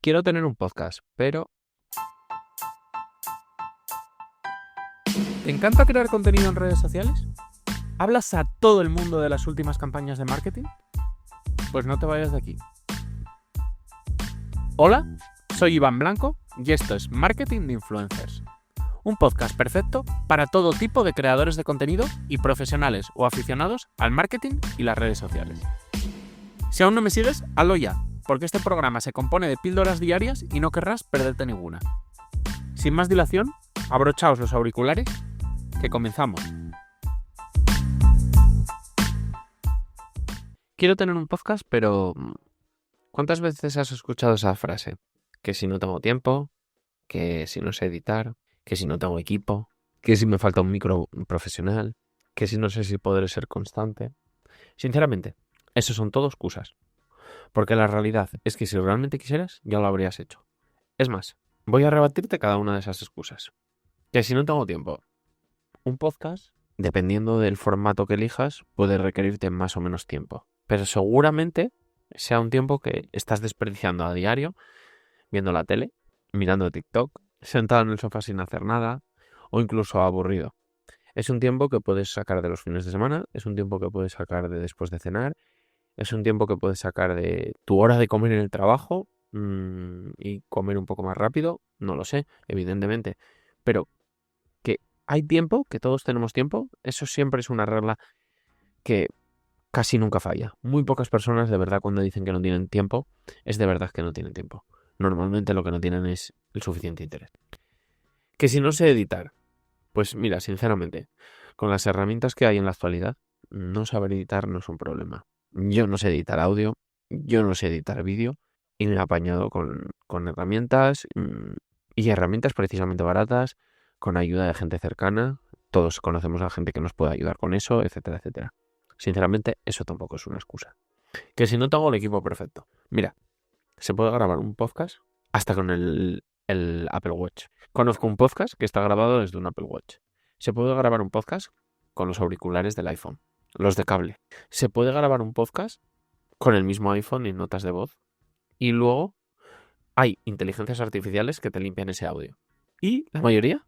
Quiero tener un podcast, pero... ¿Te encanta crear contenido en redes sociales? ¿Hablas a todo el mundo de las últimas campañas de marketing? Pues no te vayas de aquí. Hola, soy Iván Blanco y esto es Marketing de Influencers. Un podcast perfecto para todo tipo de creadores de contenido y profesionales o aficionados al marketing y las redes sociales. Si aún no me sigues, hazlo ya, porque este programa se compone de píldoras diarias y no querrás perderte ninguna. Sin más dilación, abrochaos los auriculares, que comenzamos. Quiero tener un podcast, pero ¿cuántas veces has escuchado esa frase? Que si no tengo tiempo, que si no sé editar, que si no tengo equipo, que si me falta un micro profesional, que si no sé si podré ser constante. Sinceramente, esos son todo excusas. Porque la realidad es que si realmente quisieras, ya lo habrías hecho. Es más, voy a rebatirte cada una de esas excusas. Que si no tengo tiempo, un podcast, dependiendo del formato que elijas, puede requerirte más o menos tiempo. Pero seguramente sea un tiempo que estás desperdiciando a diario viendo la tele, mirando TikTok, sentado en el sofá sin hacer nada o incluso aburrido. Es un tiempo que puedes sacar de los fines de semana, es un tiempo que puedes sacar de después de cenar, es un tiempo que puedes sacar de tu hora de comer en el trabajo y comer un poco más rápido, no lo sé, evidentemente, pero que hay tiempo, que todos tenemos tiempo, eso siempre es una regla que casi nunca falla. Muy pocas personas de verdad cuando dicen que no tienen tiempo, es de verdad que no tienen tiempo. Normalmente lo que no tienen es el suficiente interés. Que si no sé editar, pues mira, sinceramente, con las herramientas que hay en la actualidad, no saber editar no es un problema. Yo no sé editar audio, yo no sé editar vídeo y me he apañado con herramientas y herramientas precisamente baratas, con ayuda de gente cercana. Todos conocemos a gente que nos puede ayudar con eso, etcétera, etcétera. Sinceramente, eso tampoco es una excusa. Que si no tengo el equipo perfecto. Mira, se puede grabar un podcast hasta con el Apple Watch. Conozco un podcast que está grabado desde un Apple Watch. Se puede grabar un podcast con los auriculares del iPhone, los de cable. Se puede grabar un podcast con el mismo iPhone y notas de voz. Y luego hay inteligencias artificiales que te limpian ese audio. Y la mayoría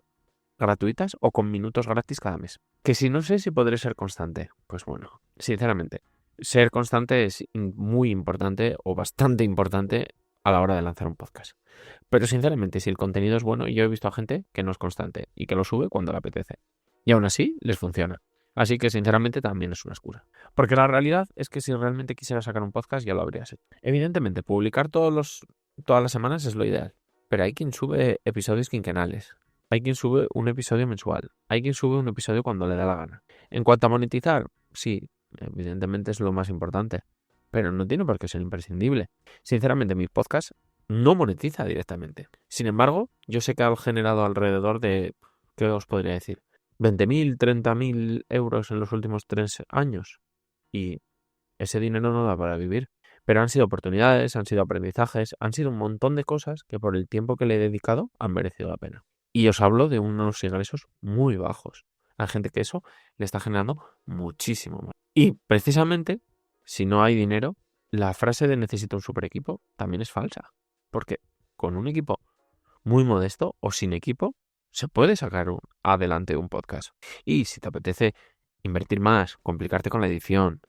gratuitas o con minutos gratis cada mes. Que si no sé si podré ser constante, pues bueno, sinceramente, ser constante es muy importante o bastante importante a la hora de lanzar un podcast. Pero sinceramente, si el contenido es bueno, yo he visto a gente que no es constante y que lo sube cuando le apetece. Y aún así les funciona. Así que sinceramente también es una excusa. Porque la realidad es que si realmente quisieras sacar un podcast ya lo habrías hecho. Evidentemente, publicar todas las semanas es lo ideal. Pero hay quien sube episodios quinquenales. Hay quien sube un episodio mensual. Hay quien sube un episodio cuando le da la gana. En cuanto a monetizar, sí, evidentemente es lo más importante. Pero no tiene por qué ser imprescindible. Sinceramente, mi podcast no monetiza directamente. Sin embargo, yo sé que ha generado alrededor de, ¿qué os podría decir? 20.000, 30.000 euros en los últimos 3 años. Y ese dinero no da para vivir. Pero han sido oportunidades, han sido aprendizajes, han sido un montón de cosas que por el tiempo que le he dedicado han merecido la pena. Y os hablo de unos ingresos muy bajos. Hay gente que eso le está generando muchísimo más. Y precisamente, si no hay dinero, la frase de necesito un super equipo también es falsa. Porque con un equipo muy modesto o sin equipo, se puede sacar adelante un podcast. Y si te apetece invertir más, complicarte con la edición,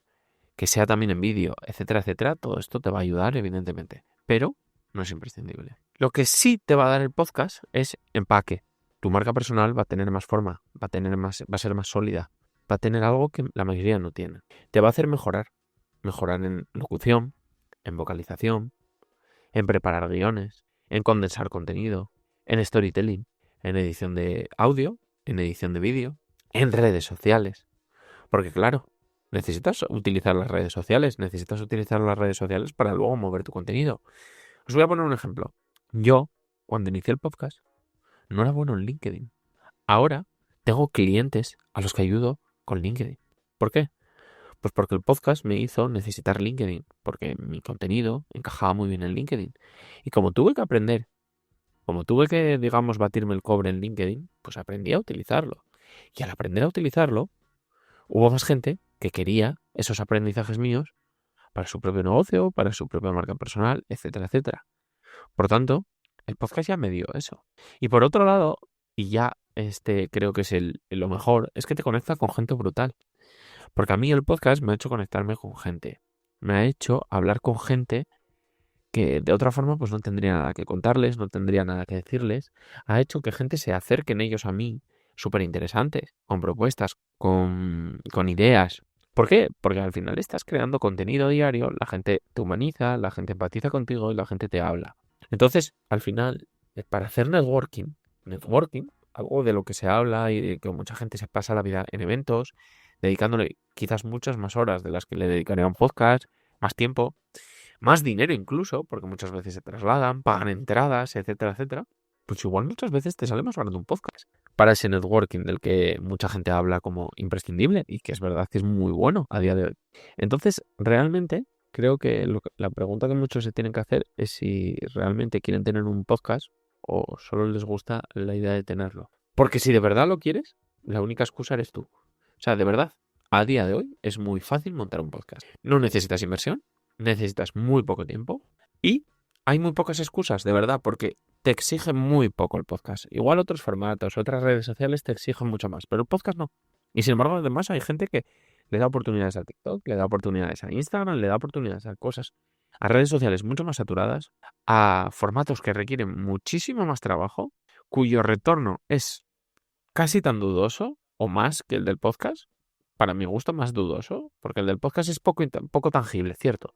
que sea también en vídeo, etcétera, etcétera, todo esto te va a ayudar, evidentemente. Pero no es imprescindible. Lo que sí te va a dar el podcast es empaque. Tu marca personal va a tener más forma, va a ser más sólida, va a tener algo que la mayoría no tiene. Te va a hacer mejorar en locución, en vocalización, en preparar guiones, en condensar contenido, en storytelling, en edición de audio, en edición de vídeo, en redes sociales. Porque claro, necesitas utilizar las redes sociales para luego mover tu contenido. Os voy a poner un ejemplo. Yo, cuando inicié el podcast, no era bueno en LinkedIn. Ahora tengo clientes a los que ayudo con LinkedIn. ¿Por qué? Pues porque el podcast me hizo necesitar LinkedIn, porque mi contenido encajaba muy bien en LinkedIn. Y como tuve que aprender, como tuve que, digamos, batirme el cobre en LinkedIn, pues aprendí a utilizarlo. Y al aprender a utilizarlo, hubo más gente que quería esos aprendizajes míos para su propio negocio, para su propia marca personal, etcétera, etcétera. Por tanto, el podcast ya me dio eso. Y por otro lado, y ya creo que es lo mejor, es que te conecta con gente brutal. Porque a mí el podcast me ha hecho conectarme con gente. Me ha hecho hablar con gente que de otra forma pues no tendría nada que contarles, no tendría nada que decirles. Ha hecho que gente se acerquen ellos a mí, súper interesantes, con propuestas, con ideas. ¿Por qué? Porque al final estás creando contenido diario, la gente te humaniza, la gente empatiza contigo y la gente te habla. Entonces, al final, para hacer networking, algo de lo que se habla y de que mucha gente se pasa la vida en eventos, dedicándole quizás muchas más horas de las que le dedicaría a un podcast, más tiempo, más dinero incluso, porque muchas veces se trasladan, pagan entradas, etcétera, etcétera, pues igual muchas veces te sale más barato un podcast para ese networking del que mucha gente habla como imprescindible y que es verdad que es muy bueno a día de hoy. Entonces, realmente, creo que la pregunta que muchos se tienen que hacer es si realmente quieren tener un podcast o solo les gusta la idea de tenerlo. Porque si de verdad lo quieres, la única excusa eres tú. O sea, de verdad, a día de hoy es muy fácil montar un podcast. No necesitas inversión, necesitas muy poco tiempo y hay muy pocas excusas, de verdad, porque te exige muy poco el podcast. Igual otros formatos, otras redes sociales te exigen mucho más, pero el podcast no. Y sin embargo, además hay gente que le da oportunidades a TikTok, le da oportunidades a Instagram, le da oportunidades a cosas, a redes sociales mucho más saturadas, a formatos que requieren muchísimo más trabajo, cuyo retorno es casi tan dudoso o más que el del podcast. Para mi gusto, más dudoso, porque el del podcast es poco tangible, cierto.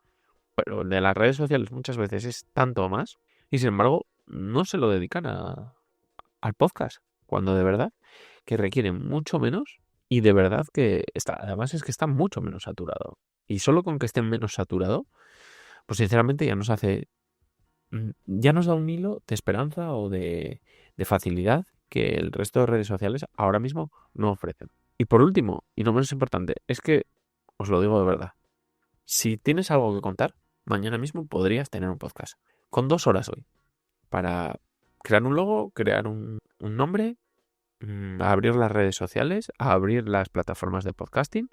Pero el de las redes sociales muchas veces es tanto más y sin embargo no se lo dedican al podcast, cuando de verdad que requiere mucho menos y de verdad que además es que está mucho menos saturado. Y solo con que esté menos saturado, pues sinceramente ya nos da un hilo de esperanza o de facilidad que el resto de redes sociales ahora mismo no ofrecen. Y por último, y no menos importante, es que os lo digo de verdad, si tienes algo que contar, mañana mismo podrías tener un podcast con 2 horas hoy para crear un logo, crear un nombre, abrir las redes sociales, abrir las plataformas de podcasting,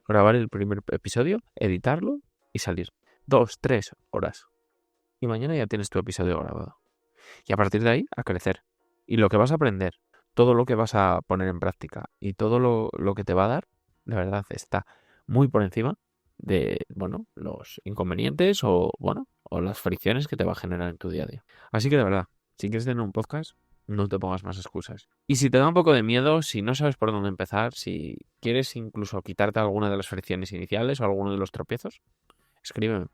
grabar el primer episodio, editarlo y salir. 2, 3 horas. Y mañana ya tienes tu episodio grabado. Y a partir de ahí, a crecer. Y lo que vas a aprender, todo lo que vas a poner en práctica y todo lo que te va a dar, de verdad, está muy por encima de, los inconvenientes o las fricciones que te va a generar en tu día a día. Así que de verdad, si quieres tener un podcast, no te pongas más excusas. Y si te da un poco de miedo, si no sabes por dónde empezar, si quieres incluso quitarte alguna de las fricciones iniciales o alguno de los tropiezos, escríbeme.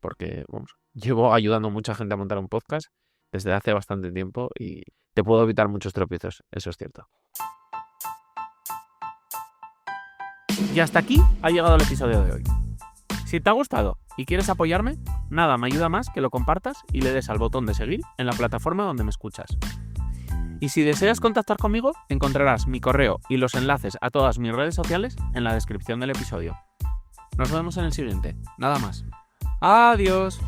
Porque, llevo ayudando a mucha gente a montar un podcast desde hace bastante tiempo y te puedo evitar muchos tropiezos, eso es cierto. Y hasta aquí ha llegado el episodio de hoy. Si te ha gustado y quieres apoyarme, nada me ayuda más que lo compartas y le des al botón de seguir en la plataforma donde me escuchas. Y si deseas contactar conmigo, encontrarás mi correo y los enlaces a todas mis redes sociales en la descripción del episodio. Nos vemos en el siguiente. Nada más. ¡Adiós!